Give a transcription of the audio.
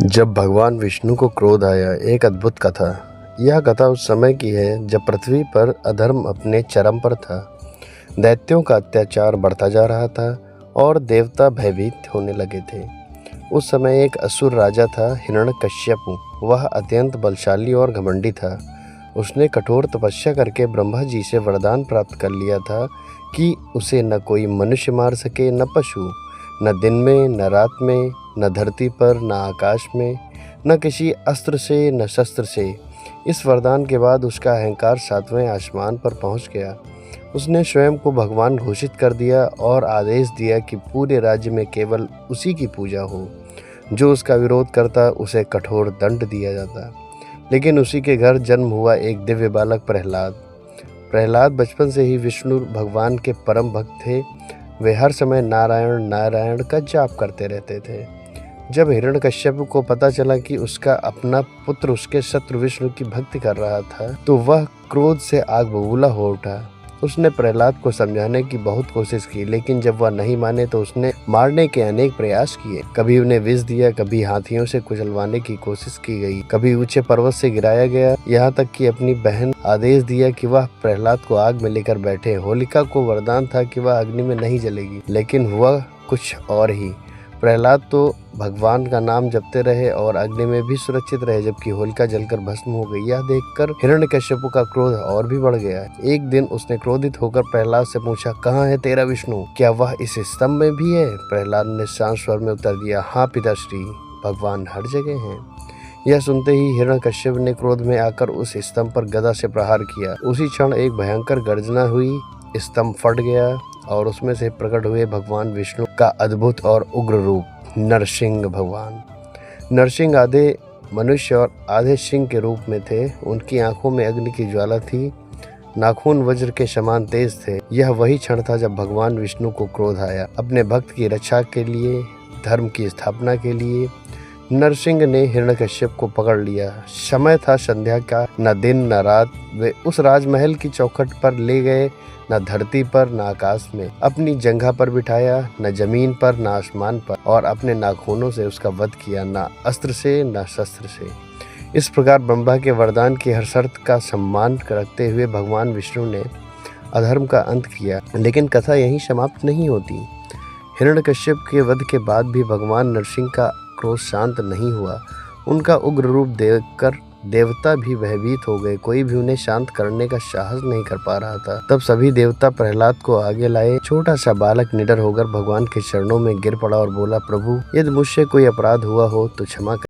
जब भगवान विष्णु को क्रोध आया। एक अद्भुत कथा। यह कथा उस समय की है जब पृथ्वी पर अधर्म अपने चरम पर था। दैत्यों का अत्याचार बढ़ता जा रहा था और देवता भयभीत होने लगे थे। उस समय एक असुर राजा था, हिरण्यकश्यपु। वह अत्यंत बलशाली और घमंडी था। उसने कठोर तपस्या करके ब्रह्मा जी से वरदान प्राप्त कर लिया था कि उसे न कोई मनुष्य मार सके, न पशु, न दिन में न रात में, न धरती पर न आकाश में, न किसी अस्त्र से न शस्त्र से। इस वरदान के बाद उसका अहंकार 7वें आसमान पर पहुंच गया। उसने स्वयं को भगवान घोषित कर दिया और आदेश दिया कि पूरे राज्य में केवल उसी की पूजा हो। जो उसका विरोध करता उसे कठोर दंड दिया जाता। लेकिन उसी के घर जन्म हुआ एक दिव्य बालक प्रहलाद बचपन से ही विष्णु भगवान के परम भक्त थे। वे हर समय नारायण नारायण का जाप करते रहते थे। जब हिरण्यकश्यप को पता चला कि उसका अपना पुत्र उसके शत्रु विष्णु की भक्ति कर रहा था, तो वह क्रोध से आग बबूला हो उठा। उसने प्रहलाद को समझाने की बहुत कोशिश की, लेकिन जब वह नहीं माने तो उसने मारने के अनेक प्रयास किए। कभी उन्हें विष दिया, कभी हाथियों से कुचलवाने की कोशिश की गई, कभी ऊंचे पर्वत से गिराया गया, यहाँ तक कि अपनी बहन आदेश दिया कि वह प्रहलाद को आग में लेकर बैठे। होलिका को वरदान था कि वह अग्नि में नहीं जलेगी, लेकिन हुआ कुछ और ही। प्रहलाद तो भगवान का नाम जपते रहे और अग्नि में भी सुरक्षित रहे, जबकि होलिका जलकर भस्म हो गई। यह देखकर हिरण्यकश्यप का क्रोध और भी बढ़ गया। एक दिन उसने क्रोधित होकर प्रहलाद से पूछा, कहाँ है तेरा विष्णु? क्या वह इस स्तंभ में भी है? प्रहलाद ने शांत स्वर में उत्तर दिया, हाँ पिताश्री, भगवान हर जगह हैं। यह सुनते ही हिरण्यकश्यप ने क्रोध में आकर उस स्तंभ पर गदा से प्रहार किया। उसी क्षण एक भयंकर गर्जना हुई, स्तंभ फट गया और उसमें से प्रकट हुए भगवान विष्णु का अद्भुत और उग्र रूप नरसिंह भगवान। नरसिंह आधे मनुष्य और आधे सिंह के रूप में थे। उनकी आंखों में अग्नि की ज्वाला थी, नाखून वज्र के समान तेज थे। यह वही क्षण था जब भगवान विष्णु को क्रोध आया। अपने भक्त की रक्षा के लिए, धर्म की स्थापना के लिए नरसिंह ने हिरण्यकश्यप को पकड़ लिया। समय था संध्या का, न दिन न रात। वे उस राजमहल की चौखट पर ले गए, न धरती पर न आकाश में। अपनी जंघा पर बिठाया, न जमीन पर न आसमान पर, और अपने नाखूनों से उसका वध किया, न अस्त्र से न शस्त्र से। इस प्रकार ब्रह्मा के वरदान की हर शर्त का सम्मान रखते हुए भगवान विष्णु ने अधर्म का अंत किया। लेकिन कथा यहीं समाप्त नहीं होती। हिरण्यकश्यप के वध के बाद भी भगवान नरसिंह का क्रोध शांत नहीं हुआ। उनका उग्र रूप देखकर देवता भी भयभीत हो गए। कोई भी उन्हें शांत करने का साहस नहीं कर पा रहा था। तब सभी देवता प्रहलाद को आगे लाए। छोटा सा बालक निडर होकर भगवान के चरणों में गिर पड़ा और बोला, प्रभु, यदि मुझसे कोई अपराध हुआ हो तो क्षमा कर।